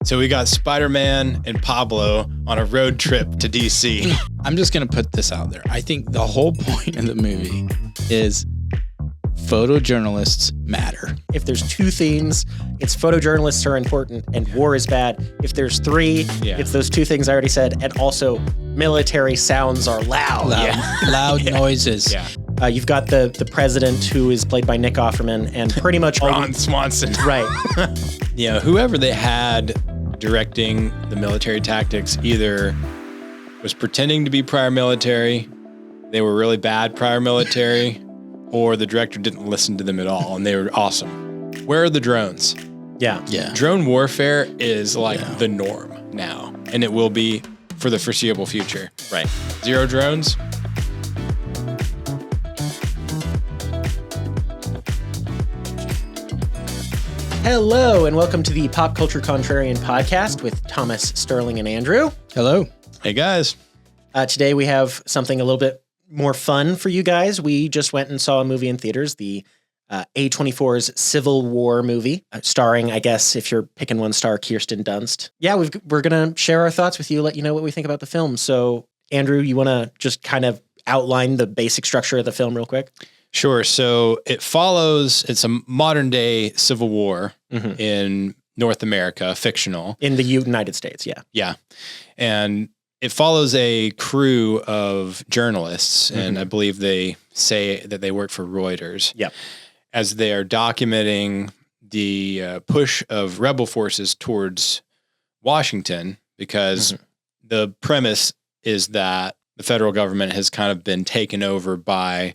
So we got Spider-Man and Pablo on a road trip to DC. I'm just going to put this out there. I think the whole point of the movie is photojournalists matter. If there's two themes, it's photojournalists are important and war is bad. If there's three, it's those two things I already said. And also military sounds are loud. Loud noises. Yeah. You've got the president who is played by Nick Offerman and pretty much Ron Swanson. Right. Whoever they had directing the military tactics either was pretending to be prior military, they were really bad prior military, or the director didn't listen to them at all, and they were awesome. Where are the drones? Yeah. Drone warfare is like the norm now, and it will be for the foreseeable future. Right. Zero drones? Hello, and welcome to the Pop Culture Contrarian podcast with Thomas, Sterling, and Andrew. Hello. Hey, guys. Today we have something a little bit more fun for you guys. We just went and saw a movie in theaters, the A24's Civil War movie, starring, I guess, if you're picking one star, Kirsten Dunst. Yeah, we're going to share our thoughts with you, let you know what we think about the film. So, Andrew, you want to just kind of outline the basic structure of the film real quick? Sure. So it's a modern day civil war in North America, fictional. In the United States, yeah. Yeah. And it follows a crew of journalists, and I believe they say that they work for Reuters. Yep. As they are documenting the push of rebel forces towards Washington, because the premise is that the federal government has kind of been taken over by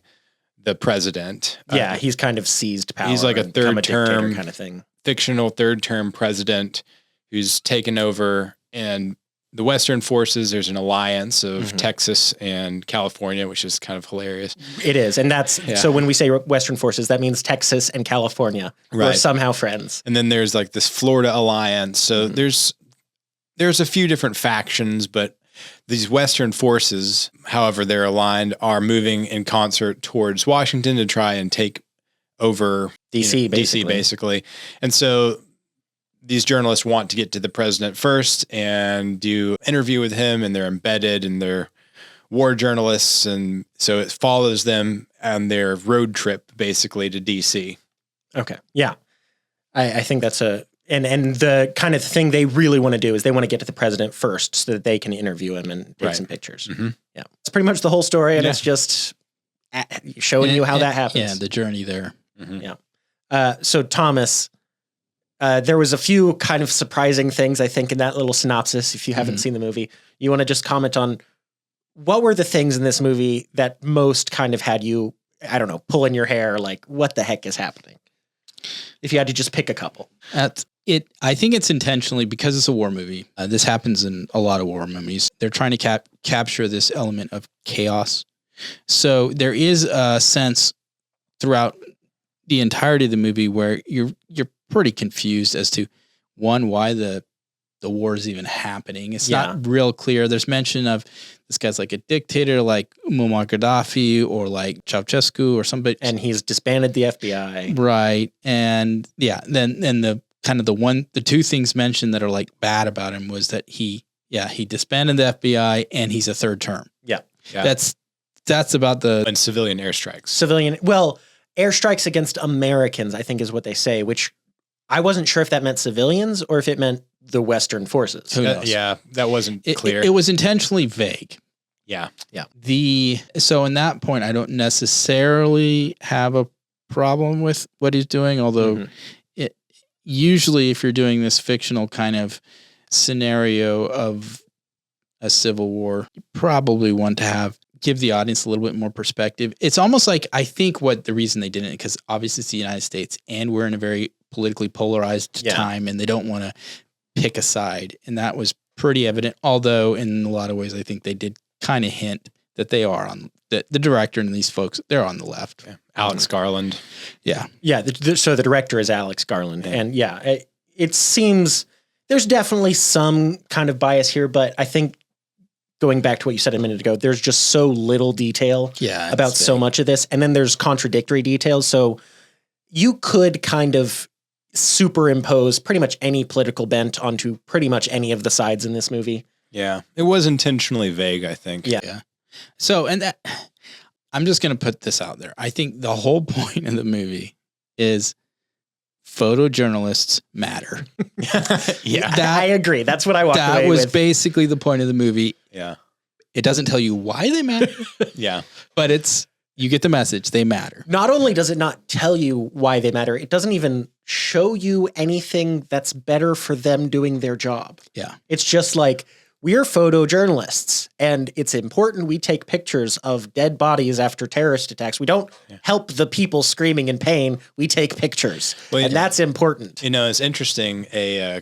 the president. Yeah, he's kind of seized power. He's like a third term kind of thing. Fictional third term president who's taken over, and the Western forces, there's an alliance of Texas and California, which is kind of hilarious. It is. And that's, so when we say Western forces, that means Texas and California are somehow friends. And then there's like this Florida alliance. So there's a few different factions, but these Western forces, however they're aligned, are moving in concert towards Washington to try and take over DC, basically. And so these journalists want to get to the president first and do interview with him, and they're embedded and they're war journalists. And so it follows them on their road trip basically to DC. Okay. Yeah. I think that's and the kind of thing they really want to do is they want to get to the president first so that they can interview him and take some pictures. Yeah. It's pretty much the whole story, and it's just showing you how that happens. Yeah, the journey there. Yeah. So Thomas, there was a few kind of surprising things, I think, in that little synopsis. If you haven't seen the movie, you want to just comment on what were the things in this movie that most kind of had you, I don't know, pulling your hair, like what the heck is happening? If you had to just pick a couple. I think it's intentionally, because it's a war movie. This happens in a lot of war movies. They're trying to capture this element of chaos. So there is a sense throughout the entirety of the movie where you're pretty confused as to, one, why the war is even happening. It's not real clear. There's mention of this guy's like a dictator, like Muammar Gaddafi or like Ceausescu or somebody, and he's disbanded the FBI, right? And then the two things mentioned that are like bad about him was that he disbanded the FBI and he's a third term. Yeah. That's about and civilian airstrikes. Airstrikes against Americans, I think, is what they say, which I wasn't sure if that meant civilians or if it meant the Western forces. Who knows? That wasn't clear. It was intentionally vague. Yeah. So in that point, I don't necessarily have a problem with what he's doing, although usually if you're doing this fictional kind of scenario of a civil war, you probably want to give the audience a little bit more perspective. It's almost like, I think what the reason they didn't, because obviously it's the United States and we're in a very politically polarized time, and they don't want to pick a side. And that was pretty evident. Although in a lot of ways, I think they did kind of hint that they are on the director and these folks, they're on the left. Yeah. Alex Garland. Yeah. So the director is Alex Garland. And it seems there's definitely some kind of bias here, but I think going back to what you said a minute ago, there's just so little detail about so much of this. And then there's contradictory details. So you could kind of, superimpose pretty much any political bent onto pretty much any of the sides in this movie. Yeah. It was intentionally vague, I think. Yeah. So, and that, I'm just going to put this out there. I think the whole point of the movie is photojournalists matter. Yeah. I agree. That's what I walked away with. That was basically the point of the movie. Yeah. It doesn't tell you why they matter. Yeah. But you get the message. They matter. Not only does it not tell you why they matter, it doesn't even show you anything that's better for them doing their job. Yeah. It's just like, we're photojournalists, and it's important we take pictures of dead bodies after terrorist attacks. We don't help the people screaming in pain. We take pictures, and that's important. You know, it's interesting, a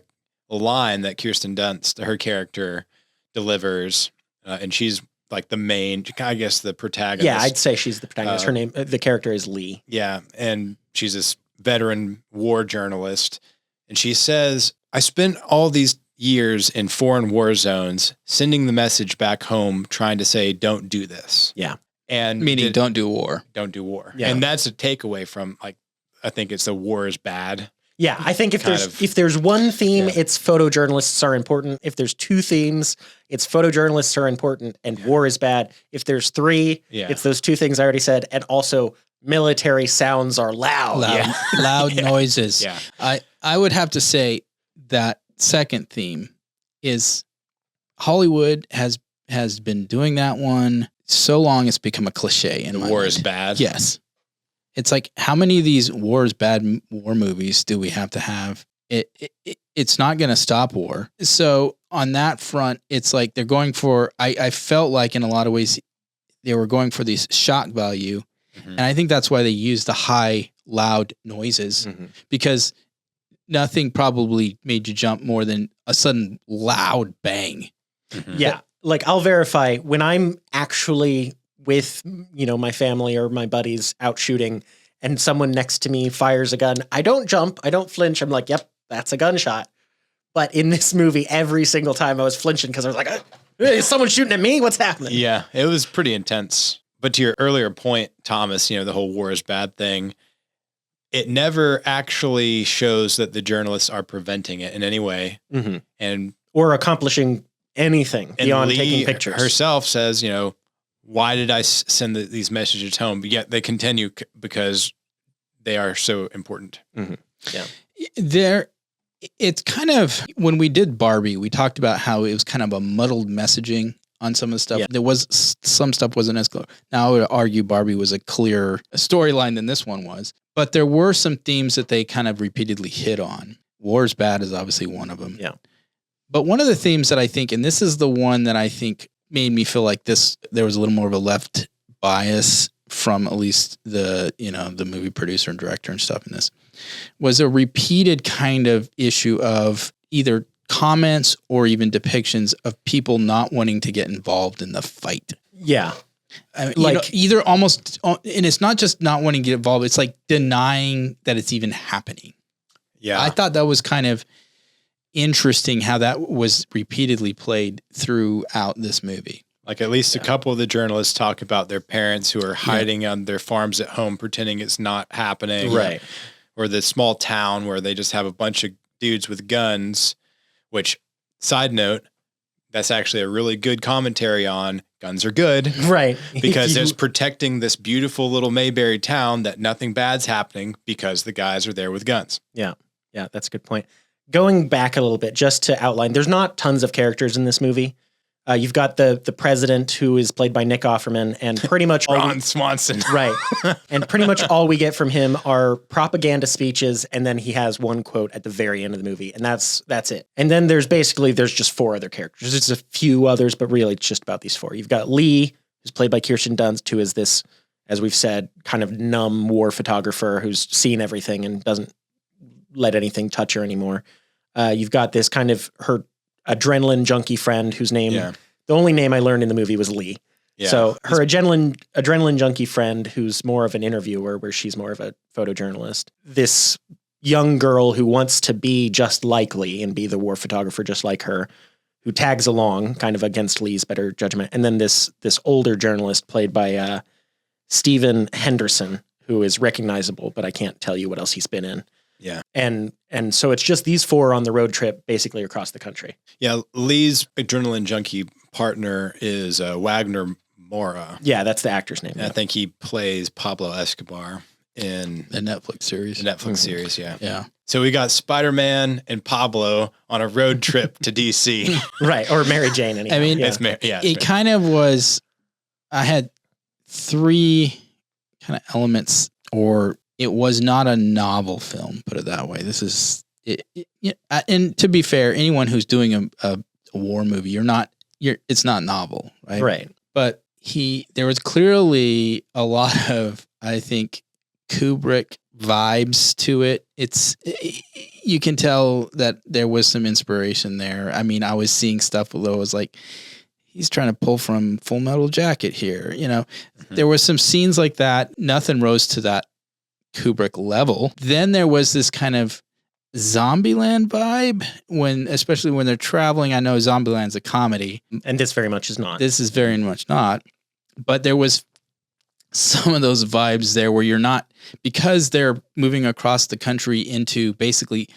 line that Kirsten Dunst, her character, delivers, and she's like the main, I guess, the protagonist. Yeah, I'd say she's the protagonist. Her name, the character is Lee. Yeah, and she's this veteran war journalist, and she says, I spent all these years in foreign war zones sending the message back home trying to say, don't do this. Yeah. And meaning don't do war. Don't do war. Yeah. And that's a takeaway from, like, I think it's the war is bad. Yeah, I think if there's one theme, it's photojournalists are important. If there's two themes, it's photojournalists are important and war is bad. If there's three, it's those two things I already said, and also military sounds are loud. Loud noises. Yeah. I would have to say that second theme is Hollywood has been doing that one so long it's become a cliche in my war mind. Is bad. Yes. It's like, how many of these bad war movies do we have to have? It's not going to stop war. So on that front, it's like they're going for, I felt like in a lot of ways they were going for these shock value. Mm-hmm. And I think that's why they use the high, loud noises, because nothing probably made you jump more than a sudden loud bang. Mm-hmm. Yeah. Like, I'll verify when I'm actually with, my family or my buddies out shooting and someone next to me fires a gun, I don't jump. I don't flinch. I'm like, yep, that's a gunshot. But in this movie, every single time I was flinching because I was like, is someone shooting at me? What's happening? Yeah, it was pretty intense. But to your earlier point, Thomas, the whole war is bad thing, it never actually shows that the journalists are preventing it in any way. Mm-hmm. Or accomplishing anything beyond Lee taking pictures. Herself says, why did I send these messages home? But yet they continue because they are so important. Mm-hmm. Yeah. It's kind of, when we did Barbie, we talked about how it was kind of a muddled messaging on some of the stuff. Yeah. There was some stuff wasn't as clear. Now I would argue Barbie was a clearer storyline than this one was, but there were some themes that they kind of repeatedly hit on. War's bad is obviously one of them. Yeah. But one of the themes that I think, and this is the one that I think made me feel like there was a little more of a left bias from at least the movie producer and director and stuff in this, was a repeated kind of issue of either comments or even depictions of people not wanting to get involved in the fight. Yeah. Either almost, and it's not just not wanting to get involved, it's like denying that it's even happening. Yeah. I thought that was kind of interesting how that was repeatedly played throughout this movie. Like, at least a couple of the journalists talk about their parents who are hiding on their farms at home, pretending it's not happening. Right. Or the small town where they just have a bunch of dudes with guns, which, side note, that's actually a really good commentary on guns are good. Right. Because it's protecting this beautiful little Mayberry town that nothing bad's happening because the guys are there with guns. Yeah. Yeah, that's a good point. Going back a little bit, just to outline, there's not tons of characters in this movie. You've got the president, who is played by Nick Offerman, and pretty much Ron Swanson. Right. And pretty much all we get from him are propaganda speeches, and then he has one quote at the very end of the movie, and that's it. And then there's just four other characters. There's a few others, but really it's just about these four. You've got Lee, who's played by Kirsten Dunst, who is this, as we've said, kind of numb war photographer who's seen everything and doesn't let anything touch her anymore. You've got this kind of her adrenaline junkie friend whose name, the only name I learned in the movie was Lee. Yeah. So her adrenaline junkie friend, who's more of an interviewer, where she's more of a photojournalist. This young girl who wants to be just like Lee and be the war photographer just like her, who tags along kind of against Lee's better judgment. And then this older journalist played by Stephen Henderson, who is recognizable, but I can't tell you what else he's been in. Yeah. And so it's just these four on the road trip basically across the country. Yeah. Lee's adrenaline junkie partner is Wagner Mora. Yeah, that's the actor's name. And I think he plays Pablo Escobar in The Netflix series. the Netflix series. Yeah. Yeah. So we got Spider-Man and Pablo on a road trip to DC. Right. Or Mary Jane. Anyhow. I mean, yeah. It kind of was, I had three kind of elements, or it was not a novel film, put it that way. This is, and to be fair, anyone who's doing a war movie, it's not novel, right? Right. But there was clearly a lot of, I think, Kubrick vibes to it. You can tell that there was some inspiration there. I mean, I was seeing stuff that was like, he's trying to pull from Full Metal Jacket here. There was some scenes like that. Nothing rose to that Kubrick level. Then there was this kind of Zombieland vibe especially when they're traveling. I know Zombieland's a comedy, and this very much is not. This is very much not. But there was some of those vibes there where you're not, because they're moving across the country into basically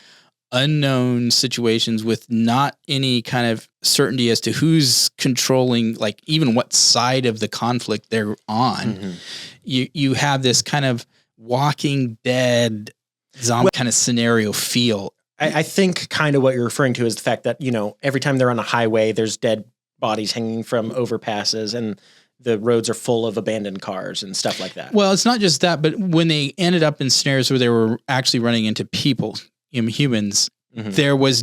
unknown situations with not any kind of certainty as to who's controlling, like even what side of the conflict they're on. Mm-hmm. You have this kind of Walking Dead zombie kind of scenario feel. I think kind of what you're referring to is the fact that, every time they're on a highway, there's dead bodies hanging from overpasses, and the roads are full of abandoned cars and stuff like that. Well, it's not just that, but when they ended up in scenarios where they were actually running into people, humans, Mm-hmm. there was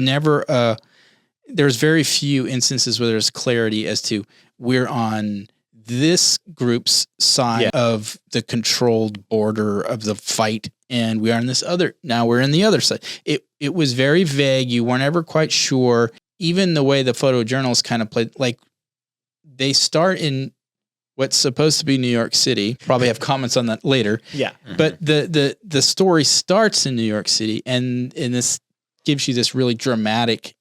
very few instances where there's clarity as to we're on this group's side of the controlled border of the fight, and we are on this other. Now we're in the other side. It was very vague. You weren't ever quite sure. Even the way the photojournalists kind of played, like they start in what's supposed to be New York City. Probably have comments on that later. Yeah. Mm-hmm. But the story starts in New York City, and this gives you this really dramatic,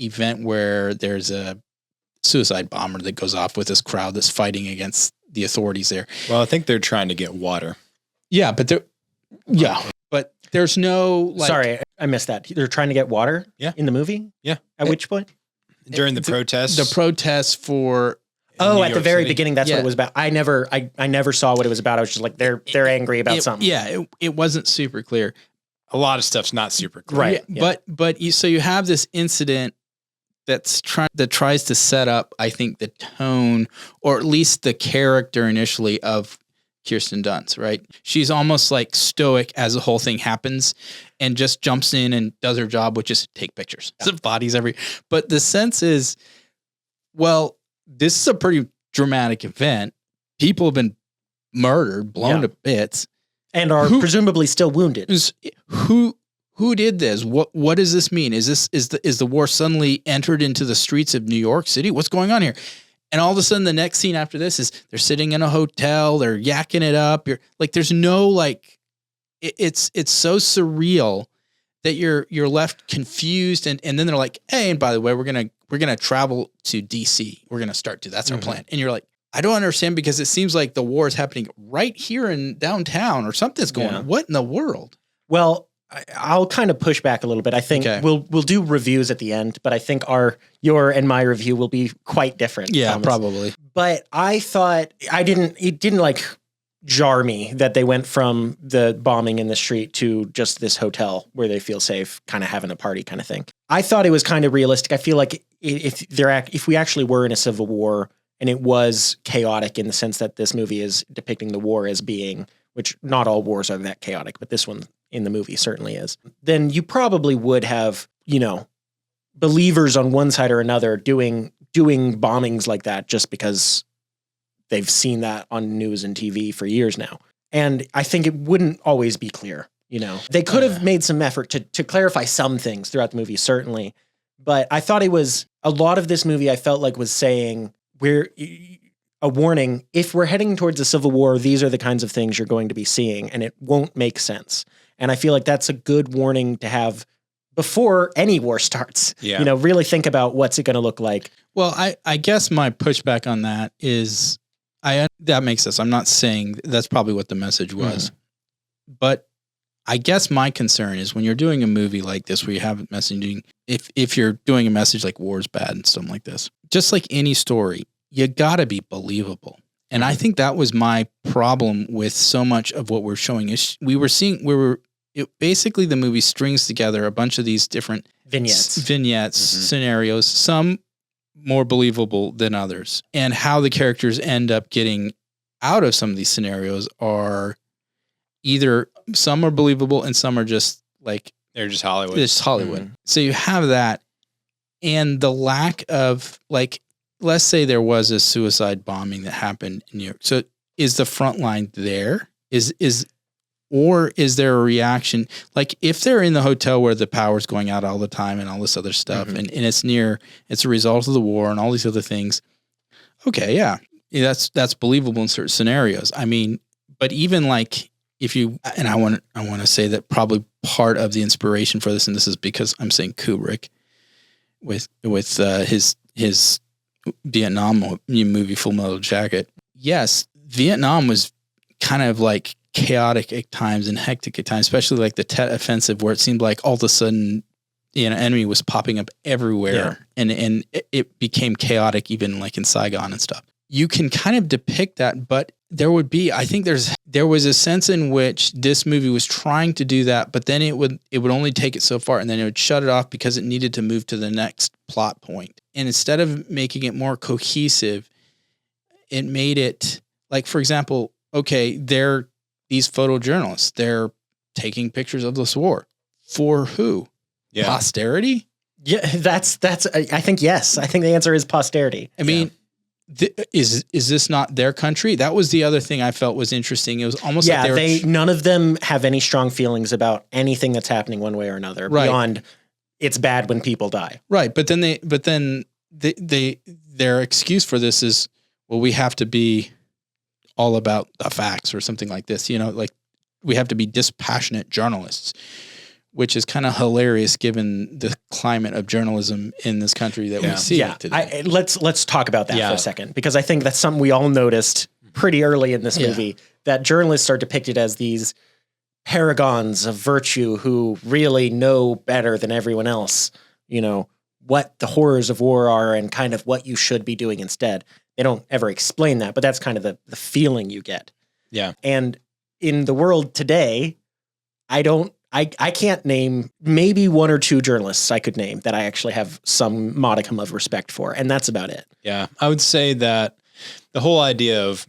event where there's a suicide bomber that goes off with this crowd that's fighting against the authorities there. Well, I think they're trying to get water. Yeah, but there's no Sorry, I missed that. They're trying to get water in the movie? Yeah. At which point? During the protests. The protests for at the very beginning, that's what it was about. I never saw what it was about. I was just like, they're angry about something. Yeah, it wasn't super clear. A lot of stuff's not super clear. Right. Yeah. But you have this incident that tries to set up, I think, the tone, or at least the character initially of Kirsten Dunst, right? She's almost like stoic as the whole thing happens and just jumps in and does her job, which is take pictures. Yeah. Bodies but the sense is, well, this is a pretty dramatic event. People have been murdered, blown to bits. And are presumably still wounded. Who did this? What does this mean? Is the war suddenly entered into the streets of New York City? What's going on here? And all of a sudden, the next scene after this is they're sitting in a hotel, they're yakking it up. You're like, there's no it's so surreal that you're left confused, and then they're like, hey, and by the way, we're gonna travel to DC. We're gonna start to. That's our plan. And you're like, I don't understand, because it seems like the war is happening right here in downtown, or something's going on. What in the world? Well, I'll kind of push back a little bit. I think we'll do reviews at the end, but I think your and my review will be quite different. Yeah, Thomas. probably. But I thought it didn't jar me that they went from the bombing in the street to just this hotel where they feel safe, kind of having a party kind of thing. I thought it was kind of realistic. I feel like if we actually were in a civil war, and it was chaotic in the sense that this movie is depicting the war as being, which not all wars are that chaotic, but this one in the movie certainly is, then you probably would have, believers on one side or another doing bombings like that just because they've seen that on news and TV for years now. And I think it wouldn't always be clear, They could have made some effort to clarify some things throughout the movie, certainly. But I thought a lot of this movie I felt like was saying, we're a warning. If we're heading towards a civil war, these are the kinds of things you're going to be seeing, and it won't make sense. And I feel like that's a good warning to have before any war starts. Yeah. Really think about what's it going to look like. Well, I guess my pushback on that is that makes sense. I'm not saying that's probably what the message was, but I guess my concern is when you're doing a movie like this, where you have messaging, if you're doing a message like war's bad and something like this, just like any story, you gotta be believable. And I think that was my problem with so much of what we're showing is basically the movie strings together a bunch of these different vignettes, scenarios, some more believable than others. And how the characters end up getting out of some of these scenarios are either some are believable and some are just like they're just Hollywood. It's Hollywood. So you have that, and the lack of, like, let's say there was a suicide bombing that happened in New York. So is the front line there? Or is there a reaction? Like if they're in the hotel where the power's going out all the time and all this other stuff, and it's a result of the war and all these other things. Okay, yeah, that's believable in certain scenarios. I mean, but even like I want to say that probably part of the inspiration for this, and this is because I'm saying Kubrick with his Vietnam movie Full Metal Jacket. Yes, Vietnam was kind of like chaotic at times and hectic at times, especially like the Tet Offensive, where it seemed like all of a sudden, enemy was popping up everywhere, and it became chaotic even like in Saigon and stuff. You can kind of depict that, but there was a sense in which this movie was trying to do that, but then it would only take it so far, and then it would shut it off because it needed to move to the next plot point. And instead of making it more cohesive, it made it like, for example, okay, these photojournalists, they're taking pictures of this war. For who? Yeah. Posterity? Yeah, that's. I think yes. I think the answer is posterity. I mean, is this not their country? That was the other thing I felt was interesting. It was almost like none of them have any strong feelings about anything that's happening one way or another beyond it's bad when people die. Right, but then their excuse for this is, well, we have to be all about the facts or something like this. Like we have to be dispassionate journalists, which is kind of hilarious given the climate of journalism in this country that we see today. Let's talk about that for a second, because I think that's something we all noticed pretty early in this movie, that journalists are depicted as these paragons of virtue who really know better than everyone else, what the horrors of war are and kind of what you should be doing instead. They don't ever explain that, but that's kind of the feeling you get. Yeah. And in the world today, I can't name maybe one or two journalists I could name that I actually have some modicum of respect for, and that's about it. Yeah. I would say that the whole idea of,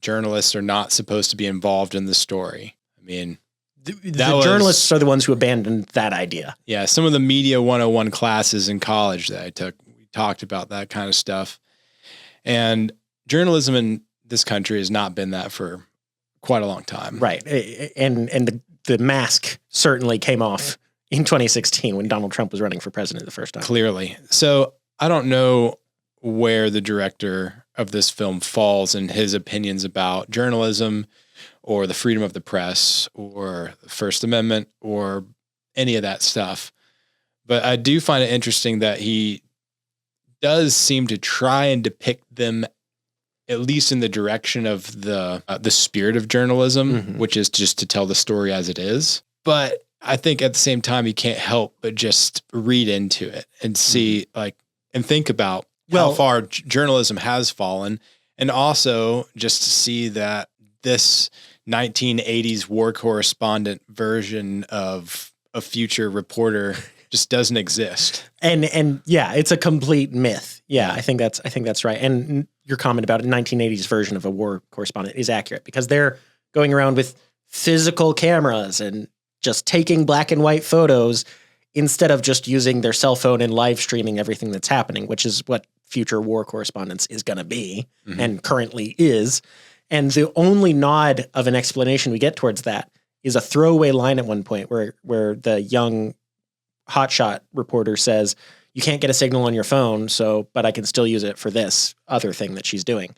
journalists are not supposed to be involved in the story. I mean, the journalists are the ones who abandoned that idea. Yeah. Some of the media 101 classes in college that I took, we talked about that kind of stuff. And journalism in this country has not been that for quite a long time. Right. And the mask certainly came off in 2016 when Donald Trump was running for president the first time. Clearly. So I don't know where the director of this film falls in his opinions about journalism or the freedom of the press or the First Amendment or any of that stuff. But I do find it interesting that he does seem to try and depict them at least in the direction of the spirit of journalism, which is just to tell the story as it is. But I think at the same time, you can't help but just read into it and see and think about how far journalism has fallen. And also just to see that this 1980s war correspondent version of a future reporter just doesn't exist. And yeah, it's a complete myth. Yeah, I think that's right. And your comment about a 1980s version of a war correspondent is accurate, because they're going around with physical cameras and just taking black and white photos instead of just using their cell phone and live streaming everything that's happening, which is what future war correspondence is going to be and currently is. And the only nod of an explanation we get towards that is a throwaway line at one point where the young hotshot reporter says, you can't get a signal on your phone, but I can still use it for this other thing that she's doing.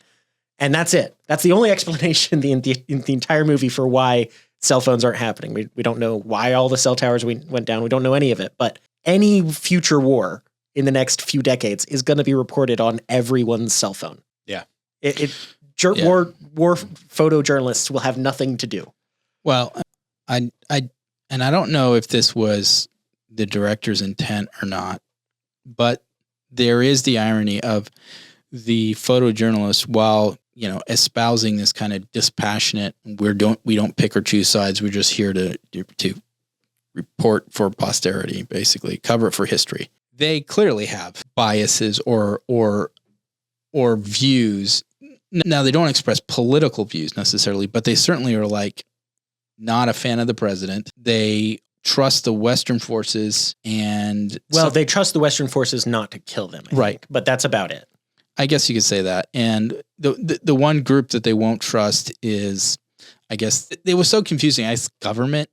And that's it. That's the only explanation in the entire movie for why cell phones aren't happening. We don't know why all the cell towers went down. We don't know any of it. But any future war in the next few decades is going to be reported on everyone's cell phone. Yeah. War photojournalists will have nothing to do. Well, I don't know if this was the director's intent or not, but there is the irony of the photojournalist, while espousing this kind of dispassionate, we don't pick or choose sides. We're just here to report for posterity, basically cover it for history. They clearly have biases or views. Now, they don't express political views necessarily, but they certainly are like not a fan of the president. They trust the Western forces and... Well, they trust the Western forces not to kill them, I think, but that's about it. I guess you could say that. And the one group that they won't trust is, I guess, it was so confusing. Government.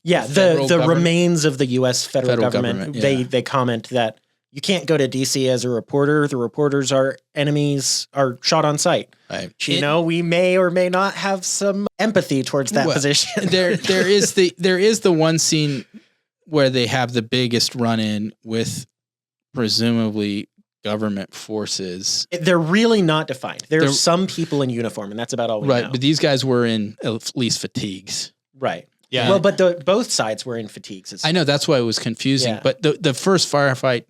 Yeah, the remains of the U.S. federal government. Yeah. They comment that you can't go to D.C. as a reporter. The reporters are enemies, are shot on sight. Right. We may or may not have some empathy towards that position. there is the one scene where they have the biggest run-in with presumably government forces. They're really not defined. There's some people in uniform, and that's about all we know. Right, but these guys were in at least fatigues. Right. Yeah. Well, but both sides were in fatigues. I know, that's why it was confusing. Yeah. But the first firefight,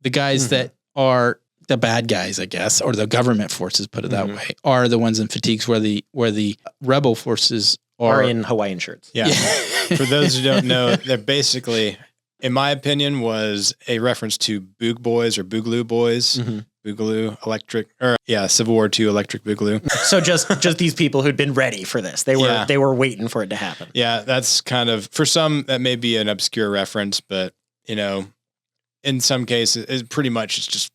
the guys that are the bad guys, I guess, or the government forces, put it that way, are the ones in fatigues where the rebel forces are in Hawaiian shirts. Yeah. For those who don't know, they're basically, in my opinion, was a reference to Boog Boys or Boogaloo Boys. Boogaloo, Civil War II Electric Boogaloo. So just these people who'd been ready for this. They were waiting for it to happen. Yeah, that's kind of, for some, that may be an obscure reference, but, in some cases, it's pretty much it's just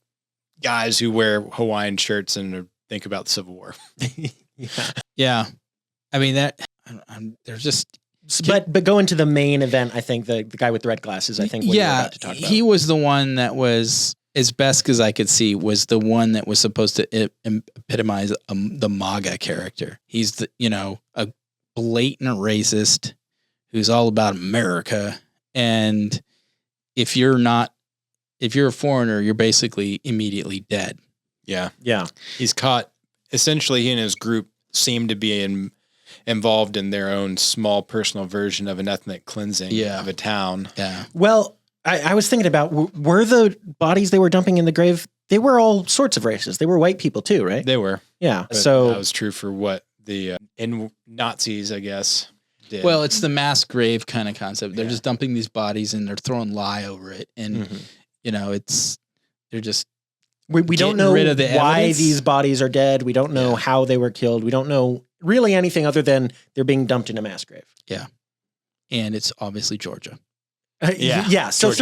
guys who wear Hawaiian shirts and think about the Civil War. Yeah. I mean, there's just... But going to the main event, I think the guy with the red glasses, I think what you're about to talk about. He was the one that was, as best as I could see, was the one that was supposed to epitomize the MAGA character. He's a blatant racist who's all about America. And if you're a foreigner, you're basically immediately dead. Yeah. Yeah. He's caught, essentially he and his group seem to be involved in their own small personal version of an ethnic cleansing of a town. Yeah. Well, I was thinking about, were the bodies they were dumping in the grave, they were all sorts of races. They were white people too, right? They were. Yeah. But so that was true for what the Nazis, I guess, did. Well, it's the mass grave kind of concept. They're just dumping these bodies and they're throwing lye over it. And, they're just... We don't know why these bodies are dead. We don't know how they were killed. We don't know really anything other than they're being dumped in a mass grave. Yeah. And it's obviously Georgia. Yeah. So Georgia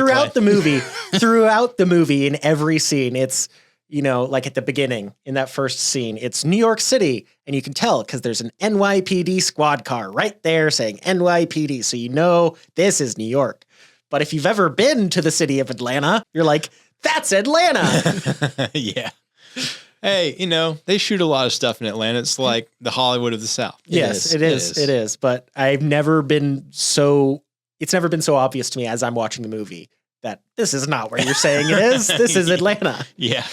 throughout the movie, in every scene, it's, like at the beginning in that first scene, it's New York City. And you can tell because there's an NYPD squad car right there saying NYPD. So this is New York. But if you've ever been to the city of Atlanta, you're like, that's Atlanta. Yeah. Hey, they shoot a lot of stuff in Atlanta. It's like the Hollywood of the South. Yes, it is. But it's never been so obvious to me as I'm watching the movie that this is not where you're saying it is. This is Atlanta. Yeah.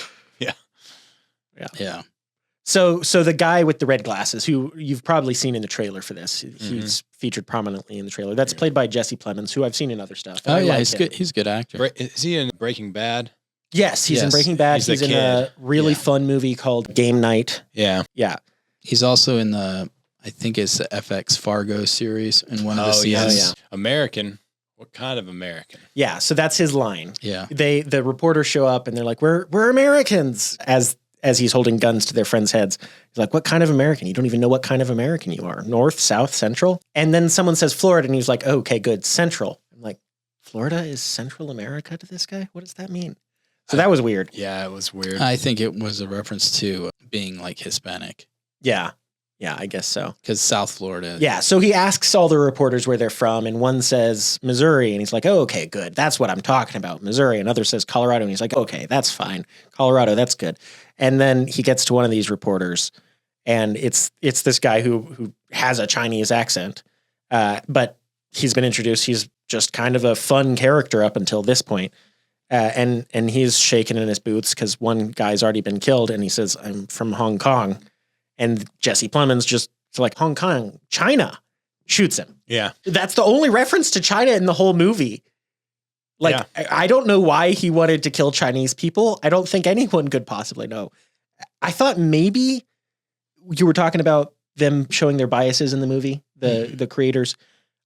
So the guy with the red glasses, who you've probably seen in the trailer for this, he's featured prominently in the trailer. That's played by Jesse Plemons, who I've seen in other stuff. Oh yeah, he's good. He's a good actor. Is he in Breaking Bad? Yes, he's in Breaking Bad. He's in a really fun movie called Game Night. Yeah. Yeah. He's also in I think it's the FX Fargo series in one of the seasons. Yes. American. What kind of American? Yeah, so that's his line. Yeah. The reporters show up and they're like, we're Americans, as he's holding guns to their friends' heads. He's like, what kind of American? You don't even know what kind of American you are. North, South, Central? And then someone says Florida, and he's like, oh, okay, good, Central. I'm like, Florida is Central America to this guy? What does that mean? So that was weird. Yeah, it was weird. I think it was a reference to being like Hispanic. Yeah. Yeah, I guess so. Because South Florida. Yeah, so he asks all the reporters where they're from, and one says Missouri, and he's like, oh, okay, good. That's what I'm talking about, Missouri. Another says Colorado, and he's like, okay, that's fine. Colorado, that's good. And then he gets to one of these reporters, and it's this guy who has a Chinese accent, but he's been introduced. He's just kind of a fun character up until this point. And he's shaking in his boots because one guy's already been killed, and he says, I'm from Hong Kong. And Jesse Plemons just like, Hong Kong, China. shoots him. Yeah. That's the only reference to China in the whole movie. Like, Yeah. I don't know why he wanted to kill Chinese people. I don't think anyone could possibly know. I thought maybe you were talking about them showing their biases in the movie, the creators.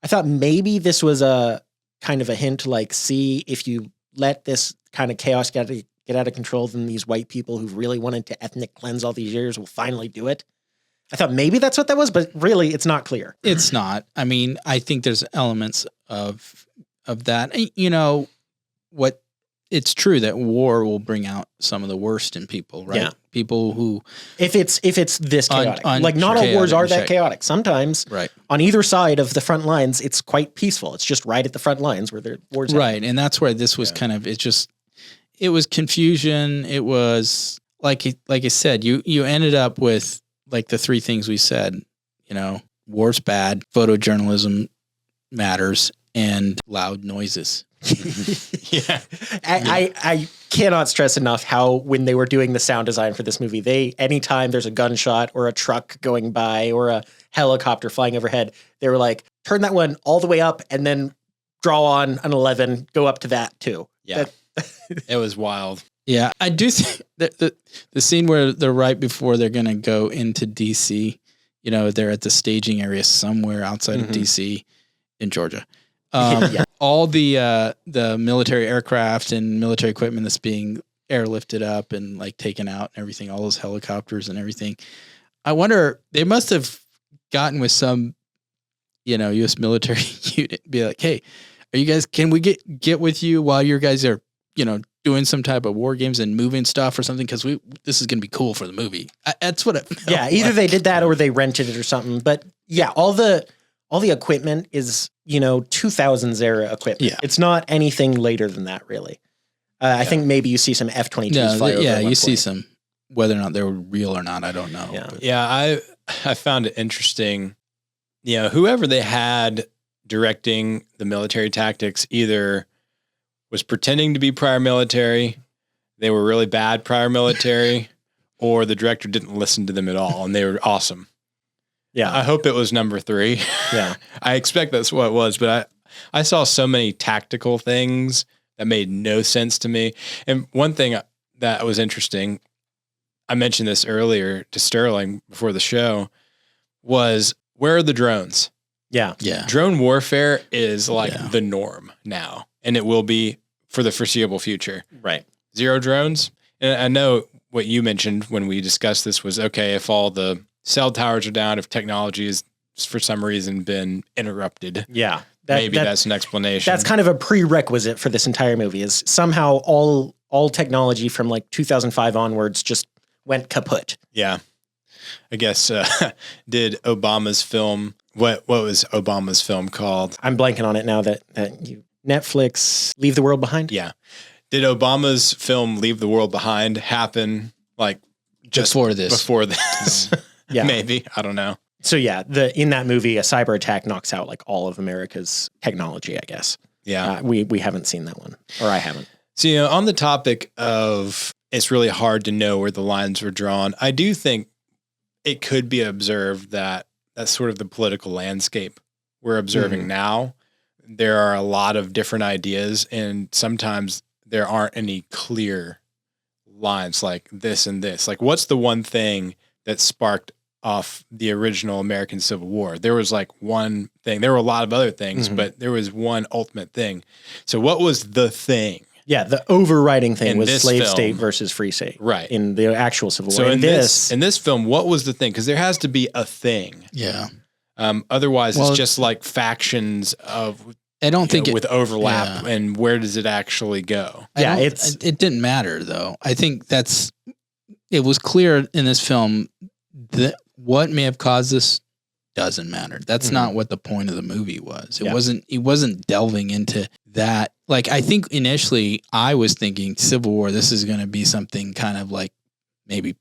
I thought maybe this was a kind of a hint, like, see, if you let this kind of chaos get out of control, then these white people who really wanted to ethnic cleanse all these years will finally do it. I thought maybe that's what that was, but really it's not clear. It's not. I mean, I think there's elements of that. You know, what it's true that war will bring out some of the worst in people, right? Yeah. People who if it's this chaotic, like not all wars are that chaotic. Sometimes right. on either side of the front lines, it's quite peaceful. It's just right at the front lines where the wars right. happen. And that's where this was kind of, it was confusion. It was like I said, you ended up with like the three things we said, you know, war's bad, photojournalism matters, and loud noises. Yeah. I cannot stress enough how when they were doing the sound design for this movie, anytime there's a gunshot or a truck going by or a helicopter flying overhead, they were like, turn that one all the way up and then draw on an 11, go up to that too. Yeah. It was wild. Yeah. I do think that the scene where they're right before they're going to go into DC, you know, they're at the staging area somewhere outside of DC in Georgia. All the military aircraft and military equipment that's being airlifted up and like taken out and everything, all those helicopters and everything. I wonder, they must have gotten with some, you know, U.S. military unit, be like, hey, are you guys, can we get with you while you guys are, you know, doing some type of war games and moving stuff or something? Cause this is going to be cool for the movie. That's what it felt either like. they did that or they rented it or something. But yeah, all the equipment is, you know, 2000s era equipment. Yeah. It's not anything later than that, really. I think maybe you see some F-22s fly over at one you see point. some, whether or not they were real or not, I don't know. Yeah. But. Yeah, I found it interesting. You know, whoever they had directing the military tactics either was pretending to be prior military, they were really bad prior military, or the director didn't listen to them at all and they were awesome. Yeah. I hope it was number 3. Yeah. I expect that's what it was, but I saw so many tactical things that made no sense to me. And one thing that was interesting, I mentioned this earlier to Sterling before the show, was where are the drones? Yeah. Yeah. Drone warfare is like the norm now, and it will be for the foreseeable future. Right. Zero drones. And I know what you mentioned when we discussed this was, okay, if all the cell towers are down, if technology has for some reason been interrupted. Yeah. Maybe that's an explanation. That's kind of a prerequisite for this entire movie, is somehow all technology from like 2005 onwards just went kaput. Yeah. I guess, did Obama's film, what was Obama's film called? I'm blanking on it now that you Netflix Leave the World Behind? Yeah. Did Obama's film Leave the World Behind happen like just before this? Before this. Yeah. Maybe. I don't know. So yeah, in that movie, a cyber attack knocks out like all of America's technology, I guess. Yeah. We haven't seen that one, or I haven't. So, you know, on the topic of it's really hard to know where the lines were drawn, I do think it could be observed that that's sort of the political landscape we're observing now. There are a lot of different ideas, and sometimes there aren't any clear lines like this and this. Like, what's the one thing that sparked off the original American Civil War? There was like one thing. There were a lot of other things, but there was one ultimate thing. So what was the thing? Yeah, the overriding thing In was this slave film. state versus free state. Right. In the actual Civil War. So in this film, what was the thing? Because there has to be a thing. Yeah. Otherwise, it's just like factions of I don't think with overlap, and where does it actually go? Yeah, it didn't matter though. I think it was clear in this film that what may have caused this doesn't matter. That's not what the point of the movie was. It wasn't delving into that. Like, I think initially I was thinking Civil War, this is going to be something kind of like maybe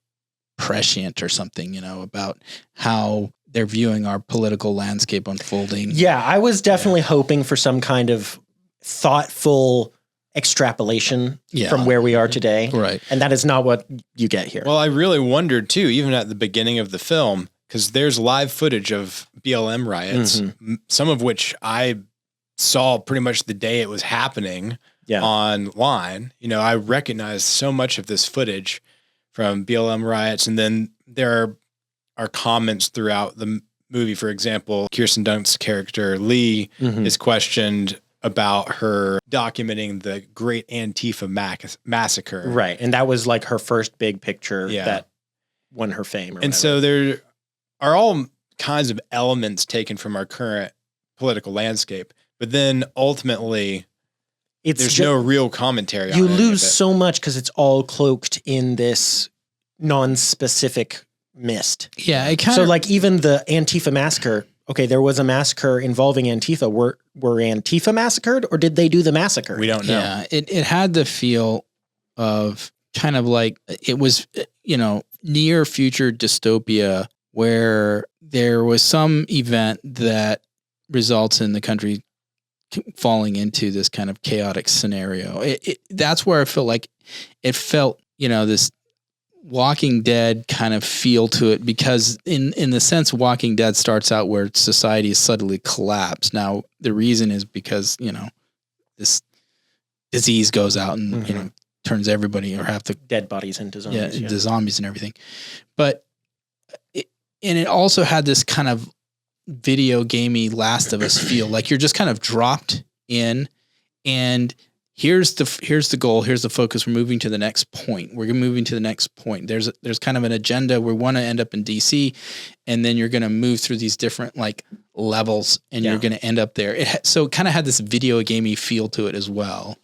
prescient or something, you know, about how they're viewing our political landscape unfolding. Yeah, I was definitely hoping for some kind of thoughtful extrapolation from where we are today. Right. And that is not what you get here. Well, I really wondered too, even at the beginning of the film, because there's live footage of BLM riots, some of which I saw pretty much the day it was happening online. You know, I recognized so much of this footage from BLM riots. And then there are comments throughout the movie. For example, Kirsten Dunst's character, Lee, is questioned about her documenting the Great Antifa Massacre. Right. And that was like her first big picture that won her fame. And so there are all kinds of elements taken from our current political landscape. But then ultimately, there's no real commentary on it. You lose so much because it's all cloaked in this non-specific mist. Yeah. So like even the Antifa massacre, okay, there was a massacre involving Antifa. Were Antifa massacred or did they do the massacre? We don't know. Yeah. It had the feel of kind of like it was, you know, near future dystopia where there was some event that results in the country falling into this kind of chaotic scenario. That's where I feel like it felt, you know, this Walking Dead kind of feel to it, because in the sense Walking Dead starts out where society is suddenly collapsed. Now the reason is because, you know, this disease goes out and, you know, turns everybody or half the dead bodies into zombies. into zombies and everything. But it also had this kind of video gamey Last of Us feel, like you're just kind of dropped in and here's the goal, here's the focus, we're moving to the next point. We're moving to the next point. There's kind of an agenda. We want to end up in DC, and then you're going to move through these different like levels and you're going to end up there. So it kind of had this video gamey feel to it as well.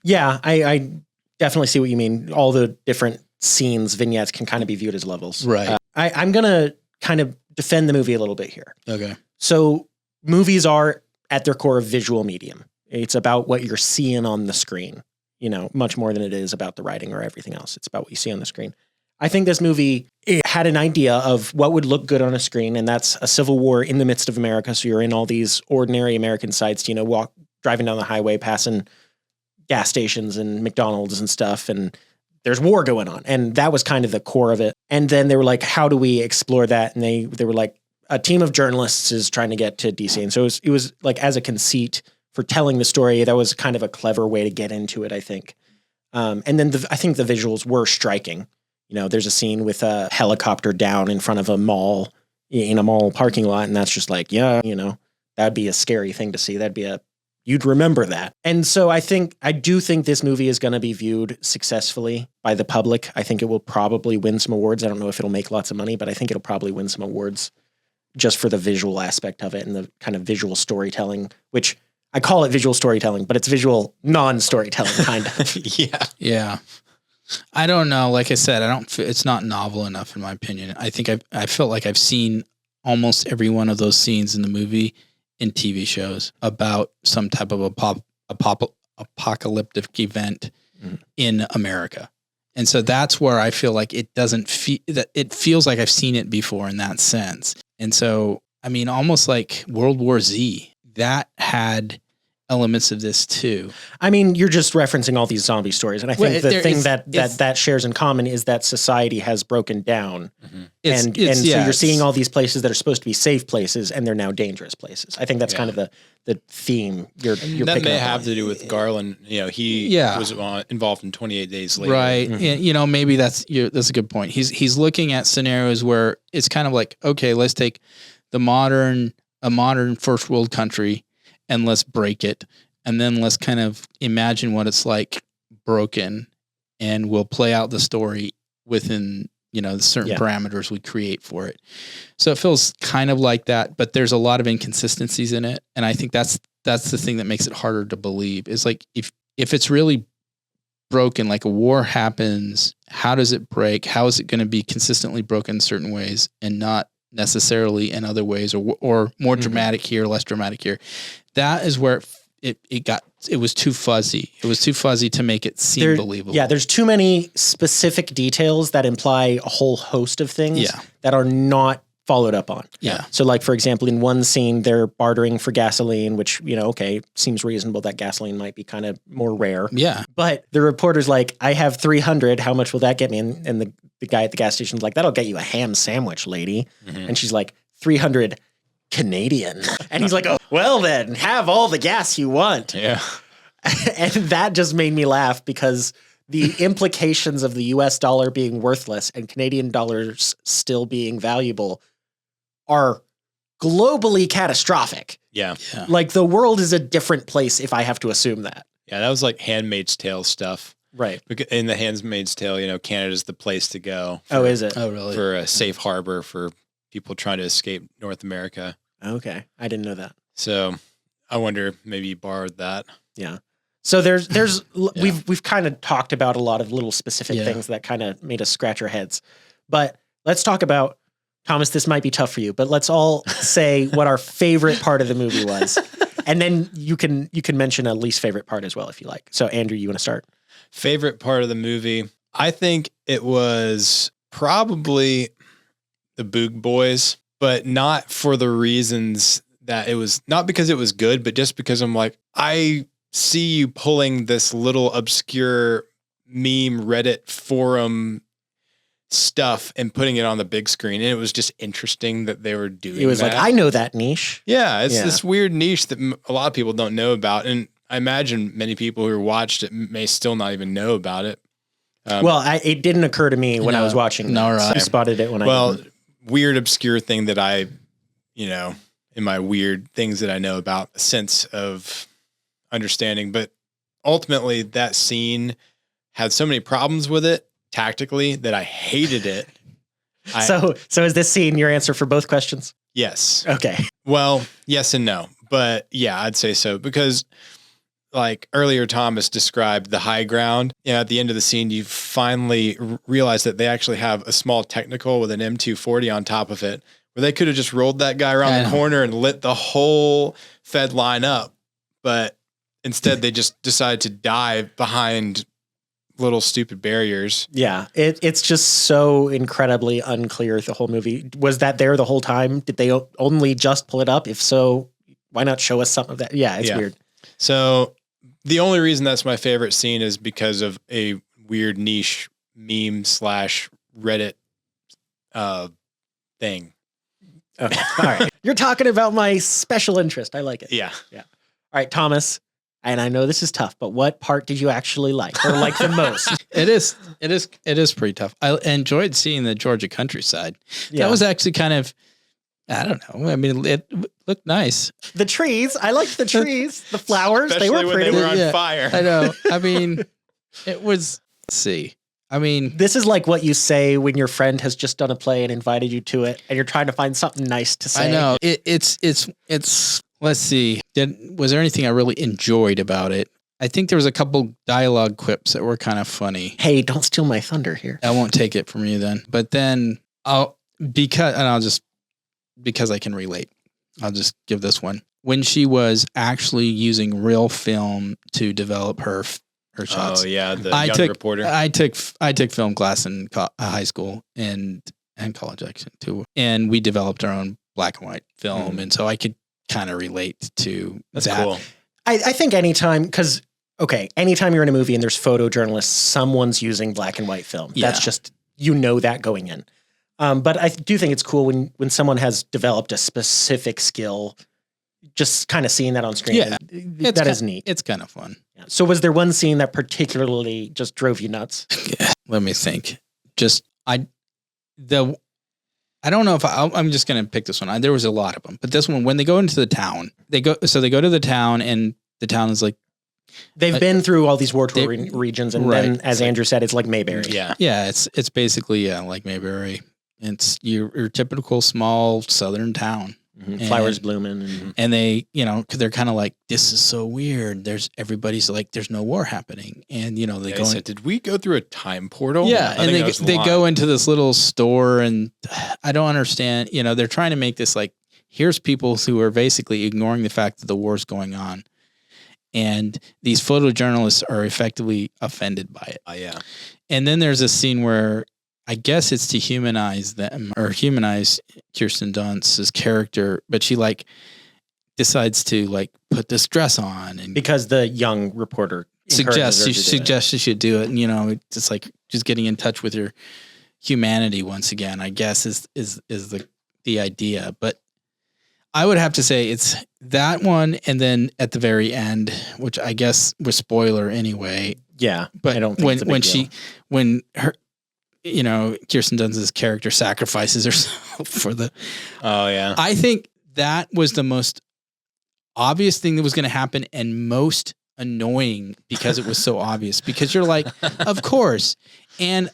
Yeah, I definitely see what you mean. All the different scenes, vignettes can kind of be viewed as levels. Right. I'm going to kind of defend the movie a little bit here. Okay. So movies are at their core a visual medium. It's about what you're seeing on the screen, you know, much more than it is about the writing or everything else. It's about what you see on the screen. I think this movie, it had an idea of what would look good on a screen, and that's a civil war in the midst of America. So you're in all these ordinary American sites, you know, driving down the highway, passing gas stations and McDonald's and stuff, and there's war going on. And that was kind of the core of it. And then they were like, how do we explore that? And they were like, a team of journalists is trying to get to DC. And so it was like, as a conceit for telling the story, that was kind of a clever way to get into it, I think. And then I think the visuals were striking. You know, there's a scene with a helicopter down in front of a mall, in a mall parking lot. And that's just like, yeah, you know, that'd be a scary thing to see. You'd remember that. And so I do think this movie is going to be viewed successfully by the public. I think it will probably win some awards. I don't know if it'll make lots of money, but I think it'll probably win some awards just for the visual aspect of it and the kind of visual storytelling, which I call it visual storytelling, but it's visual non-storytelling kind of. Yeah. I don't know. Like I said, it's not novel enough in my opinion. I think I felt like I've seen almost every one of those scenes in the movie in TV shows about some type of apocalyptic event in America. And so that's where I feel like it doesn't feel that it feels like I've seen it before in that sense. And so, I mean, almost like World War Z, that had elements of this too. I mean, you're just referencing all these zombie stories. And I think the thing that shares in common is that society has broken down. And so you're seeing all these places that are supposed to be safe places and they're now dangerous places. I think that's kind of the theme you're picking up on. That may have to do with Garland. You know, he was involved in 28 Days Later. Right. And, you know, maybe that's a good point. He's looking at scenarios where it's kind of like, okay, let's take a modern first world country and let's break it. And then let's kind of imagine what it's like broken, and we'll play out the story within, you know, the certain parameters we create for it. So it feels kind of like that, but there's a lot of inconsistencies in it. And I think that's the thing that makes it harder to believe, is like, if it's really broken, like a war happens, how does it break? How is it going to be consistently broken in certain ways and not necessarily in other ways, or more dramatic here, less dramatic here? That is where it was too fuzzy. It was too fuzzy to make it seem believable. Yeah, there's too many specific details that imply a whole host of things that are not followed up on. Yeah. So like, for example, in one scene, they're bartering for gasoline, which, you know, okay, seems reasonable that gasoline might be kind of more rare. Yeah. But the reporter's like, I have 300. How much will that get me? And the guy at the gas station's like, that'll get you a ham sandwich, lady. Mhm. And she's like, 300 Canadian. And he's like, oh, well then, have all the gas you want. Yeah. And that just made me laugh because the implications of the US dollar being worthless and Canadian dollars still being valuable are globally catastrophic. Yeah. Yeah. Like the world is a different place if I have to assume that. Yeah. That was like Handmaid's Tale stuff. Right. In the Handmaid's Tale, Canada's the place to go. Oh, is it? Oh, really? For a safe harbor for people trying to escape North America. Okay. I didn't know that. So I wonder, maybe you borrowed that. Yeah. So there's we've kind of talked about a lot of little specific things that kind of made us scratch our heads. But let's talk about, Thomas, this might be tough for you, but let's all say what our favorite part of the movie was. And then you can mention a least favorite part as well if you like. So Andrew, you want to start? Favorite part of the movie, I think it was probably the Boog Boys, but not for the reasons that it was, not because it was good, but just because I'm like, I see you pulling this little obscure meme Reddit forum stuff and putting it on the big screen. And it was just interesting that they were doing It was that. like, I know that niche. Yeah, it's this weird niche that a lot of people don't know about. And I imagine many people who watched it may still not even know about it. Well, it didn't occur to me when I was watching. No, right. I spotted it when weird, obscure thing that I, in my weird things that I know about, a sense of understanding. But ultimately, that scene had so many problems with it tactically that I hated it. So is this scene your answer for both questions? Yes. Okay. Well, yes and no. But yeah, I'd say so because like earlier, Thomas described the high ground. Yeah, at the end of the scene, you finally realize that they actually have a small technical with an M240 on top of it, where they could have just rolled that guy around the corner and lit the whole Fed line up. But instead, they just decided to dive behind little stupid barriers. Yeah, it's just so incredibly unclear, the whole movie. Was that there the whole time? Did they only just pull it up? If so, why not show us some of that? Yeah, it's weird. So the only reason that's my favorite scene is because of a weird niche meme / Reddit thing. Okay. All right. You're talking about my special interest. I like it. Yeah. Yeah. All right, Thomas. And I know this is tough, but what part did you actually like or like the most? It is pretty tough. I enjoyed seeing the Georgia countryside. Yeah. That was actually kind of, I don't know. I mean, it looked nice. The trees. I liked the trees. The flowers. Especially they were pretty. when they were on Yeah. fire. I know. I mean, it was, let's see. I mean, This is like what you say when your friend has just done a play and invited you to it, and you're trying to find something nice to say. I know. It's, let's see. Was there anything I really enjoyed about it? I think there was a couple dialogue quips that were kind of funny. Hey, don't steal my thunder here. I won't take it from you then. But then because I can relate, I'll just give this one. When she was actually using real film to develop her shots. Oh yeah, the I young took- reporter. I took film class in high school and college actually too. And we developed our own black and white film. And so I could kind of relate to That's that. cool. I think anytime you're in a movie and there's photojournalists, someone's using black and white film. Yeah. That's just, that going in. But I do think it's cool when someone has developed a specific skill, just kind of seeing that on screen. Yeah. That is neat. It's kind of fun. Yeah. So was there one scene that particularly just drove you nuts? Let me think. I don't know if I'm just going to pick this one. There was a lot of them, but this one, when they go into the town, they go to the town and the town is like, They've been through all these war-torn regions, and then, Right. as Andrew said, it's like Mayberry. Yeah. yeah, it's basically, like Mayberry. It's your typical small southern town. Mhm. Flowers blooming. And they, they're kind of like, this is so weird. Everybody's like, there's no war happening. And, they go said, did we go through a time portal? Yeah, I and think that was the they line. go into this little store, and I don't understand. They're trying to make this like, here's people who are basically ignoring the fact that the war's going on, and these photojournalists are effectively offended by it. Yeah. And then there's a scene where I guess it's to humanize them or humanize Kirsten Dunst's character, but she decides to put this dress on and Because the young reporter suggests encourages her to do it. she should do it. And, it's like just getting in touch with humanity once again, I guess is the idea. But I would have to say it's that one, and then at the very end, which I guess was spoiler anyway. Yeah, But I don't think when her, Kirsten Dunst's character sacrifices herself for the. Oh yeah. I think that was the most obvious thing that was going to happen, and most annoying because it was so obvious. Because you're like, of course, and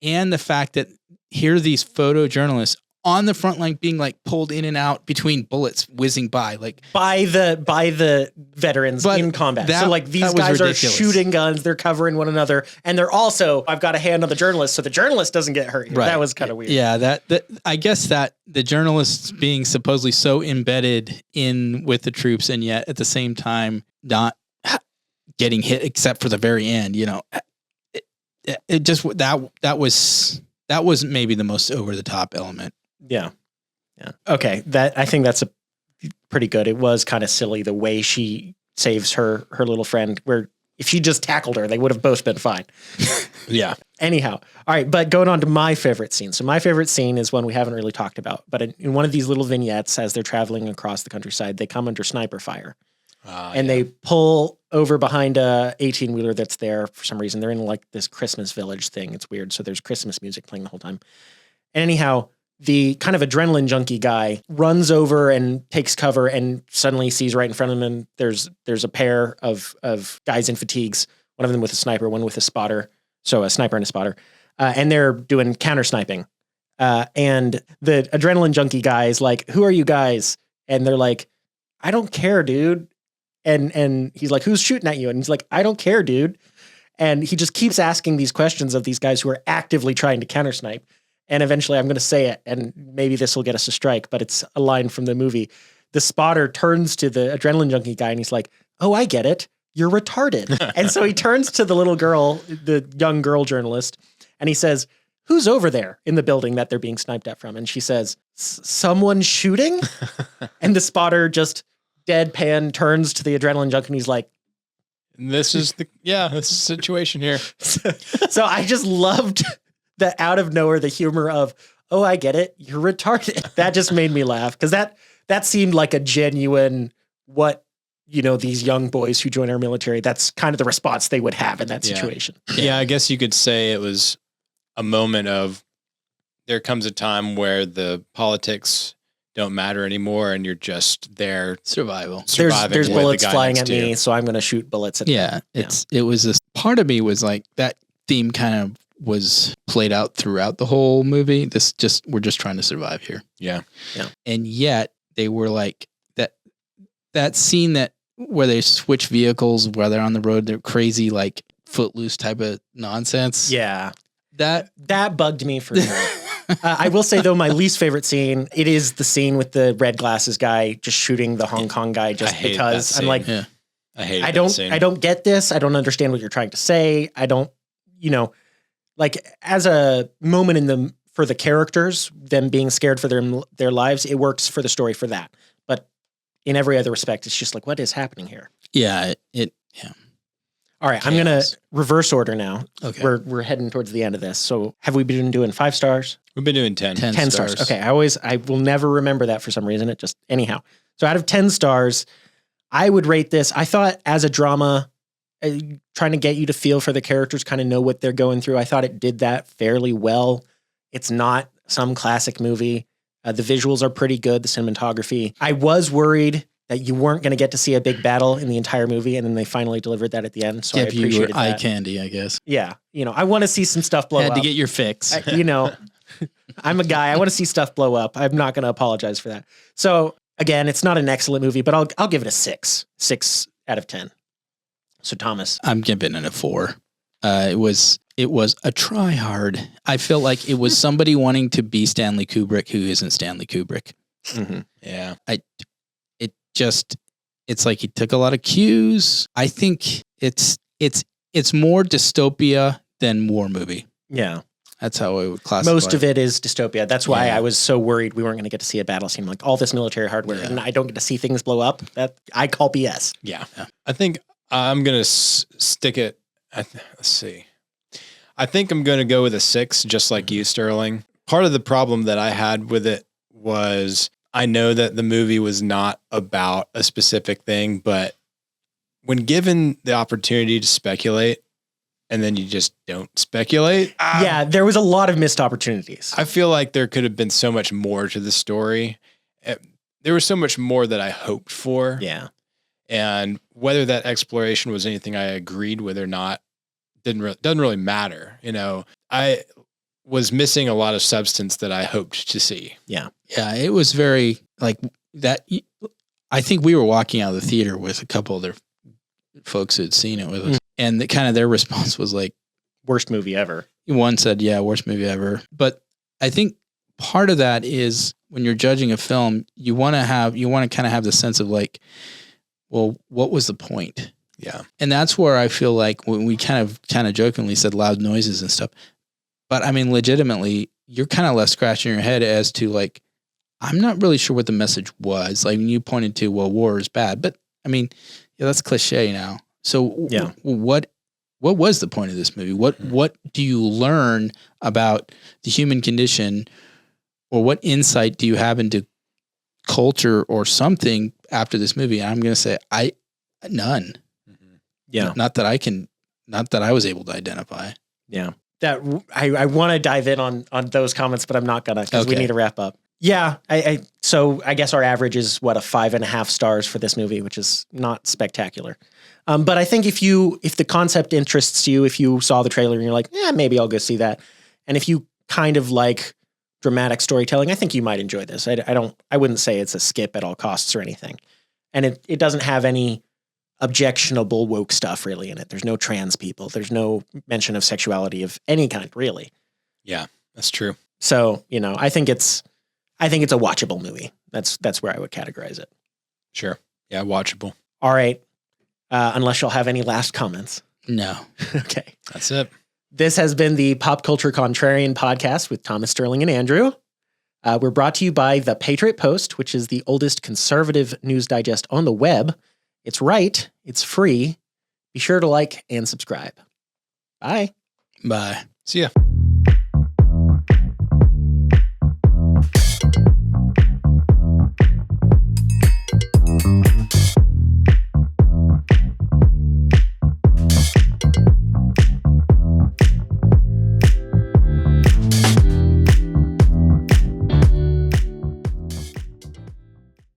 the fact that here are these photojournalists on the front line being like pulled in and out between bullets whizzing by, like by the veterans in combat. So like these guys are shooting guns, they're covering one another, and they're also, I've got a hand on the journalist, so the journalist doesn't get hurt here. Right. That was kind of weird. Yeah, that I guess that the journalists being supposedly so embedded in with the troops, and yet at the same time not getting hit except for the very end. It just that was maybe the most over the top element. Yeah. Okay. I think that's a pretty good. It was kind of silly the way she saves her little friend, where if she just tackled her, they would have both been fine. Yeah. Anyhow. All right. But going on to my favorite scene. So my favorite scene is one we haven't really talked about, but in one of these little vignettes, as they're traveling across the countryside, they come under sniper fire. And they pull over behind a 18-wheeler that's there for some reason. They're in like this Christmas village thing. It's weird. So there's Christmas music playing the whole time. And anyhow, the kind of adrenaline junkie guy runs over and takes cover and suddenly sees right in front of him, and there's a pair of guys in fatigues, one of them with a sniper, one with a spotter. So a sniper and a spotter. And they're doing counter sniping. And the adrenaline junkie guy is like, "Who are you guys?" And they're like, "I don't care, dude." And he's like, "Who's shooting at you?" And he's like, "I don't care, dude." And he just keeps asking these questions of these guys who are actively trying to counter snipe. And eventually I'm going to say it, and maybe this will get us a strike, but it's a line from the movie. The spotter turns to the adrenaline junkie guy and he's like, "Oh, I get it. You're retarded." And so he turns to the little girl, the young girl journalist, and he says, "Who's over there in the building that they're being sniped at from?" And she says, "Someone shooting?" And the spotter just deadpan turns to the adrenaline junkie and he's like, this is the situation here. So I just loved the out of nowhere, the humor of, "Oh, I get it. You're retarded." That just made me laugh, because that seemed like a genuine, these young boys who join our military, that's kind of the response they would have in that situation. Yeah, I guess you could say it was a moment of, there comes a time where the politics don't matter anymore, and you're just there surviving. There's bullets flying at me, so I'm going to shoot bullets at them. It was this part of me was like, that theme kind of was played out throughout the whole movie. We're just trying to survive here. Yeah. And yet they were like that scene where they switch vehicles while they're on the road, they're crazy, like Footloose type of nonsense. Yeah. That bugged me for sure. I will say, though, my least favorite scene, it is the scene with the red glasses guy just shooting the Hong Kong guy just because I'm like, I don't get this. I don't understand what you're trying to say. I don't, like, as a moment for the characters, them being scared for their lives, it works for the story for that. But in every other respect, it's just like, what is happening here? Yeah. All right, chaos. I'm going to reverse order now. Okay. We're heading towards the end of this. So have we been doing 5 stars? We've been doing 10. 10 stars. Okay, I will never remember that for some reason. Anyhow. So out of 10 stars, I would rate this. I thought as a drama, trying to get you to feel for the characters, kind of know what they're going through, I thought it did that fairly well. It's not some classic movie. The visuals are pretty good, the cinematography. I was worried that you weren't going to get to see a big battle in the entire movie, and then they finally delivered that at the end. So I appreciated you that. Eye candy, I guess. Yeah. I want to see some stuff blow up. Had to get your fix. I'm a guy. I want to see stuff blow up. I'm not going to apologize for that. So again, it's not an excellent movie, but I'll give it a 6. 6 out of 10. So Thomas. I'm giving it a 4. It was a try hard. I feel like it was somebody wanting to be Stanley Kubrick who isn't Stanley Kubrick. Mm-hmm. Yeah. It's like he took a lot of cues. I think it's more dystopia than war movie. Yeah. That's how I would classify Most of it is dystopia. That's why I was so worried we weren't going to get to see a battle scene. Like all this military hardware, and I don't get to see things blow up. That I call BS. Yeah. I think I'm going to stick it. Let's see. I think I'm going to go with a 6, just like you, Sterling. Part of the problem that I had with it was I know that the movie was not about a specific thing, but when given the opportunity to speculate and then you just don't speculate. Yeah, there was a lot of missed opportunities. I feel like there could have been so much more to the story. There was so much more that I hoped for. Yeah. And whether that exploration was anything I agreed with or not, doesn't really matter. You know, I was missing a lot of substance that I hoped to see. Yeah. Yeah, it was very like that. I think we were walking out of the theater with a couple other folks who had seen it with us, and their response was like, worst movie ever. One said, yeah, worst movie ever. But I think part of that is when you're judging a film, you want to kind of have the sense of like, well, what was the point? Yeah. And that's where I feel like when we kind of jokingly said loud noises and stuff, but I mean, legitimately, you're kind of left scratching your head as to like, I'm not really sure what the message was. Like when you pointed to, well, war is bad, but I mean, yeah, that's cliche now. So yeah. What was the point of this movie? What do you learn about the human condition, or what insight do you have into culture or something after this movie? And I'm going to say none. Yeah. Not that I was able to identify. Yeah. That I want to dive in on those comments, but I'm not gonna, because we need to wrap up. Yeah. So I guess our average is what, a 5.5 stars for this movie, which is not spectacular. But I think if the concept interests you, if you saw the trailer and you're like, yeah, maybe I'll go see that. And if you kind of like dramatic storytelling, I think you might enjoy this. I wouldn't say it's a skip at all costs or anything. And it doesn't have any objectionable woke stuff really in it. There's no trans people. There's no mention of sexuality of any kind, really. Yeah, that's true. So, I think it's a watchable movie. That's where I would categorize it. Sure. Yeah, watchable. All right. Unless you'll have any last comments. No. Okay. That's it. This has been the Pop Culture Contrarian podcast with Thomas, Sterling, and Andrew. We're brought to you by The Patriot Post, which is the oldest conservative news digest on the web. It's right. It's free. Be sure to like and subscribe. Bye. Bye. See ya.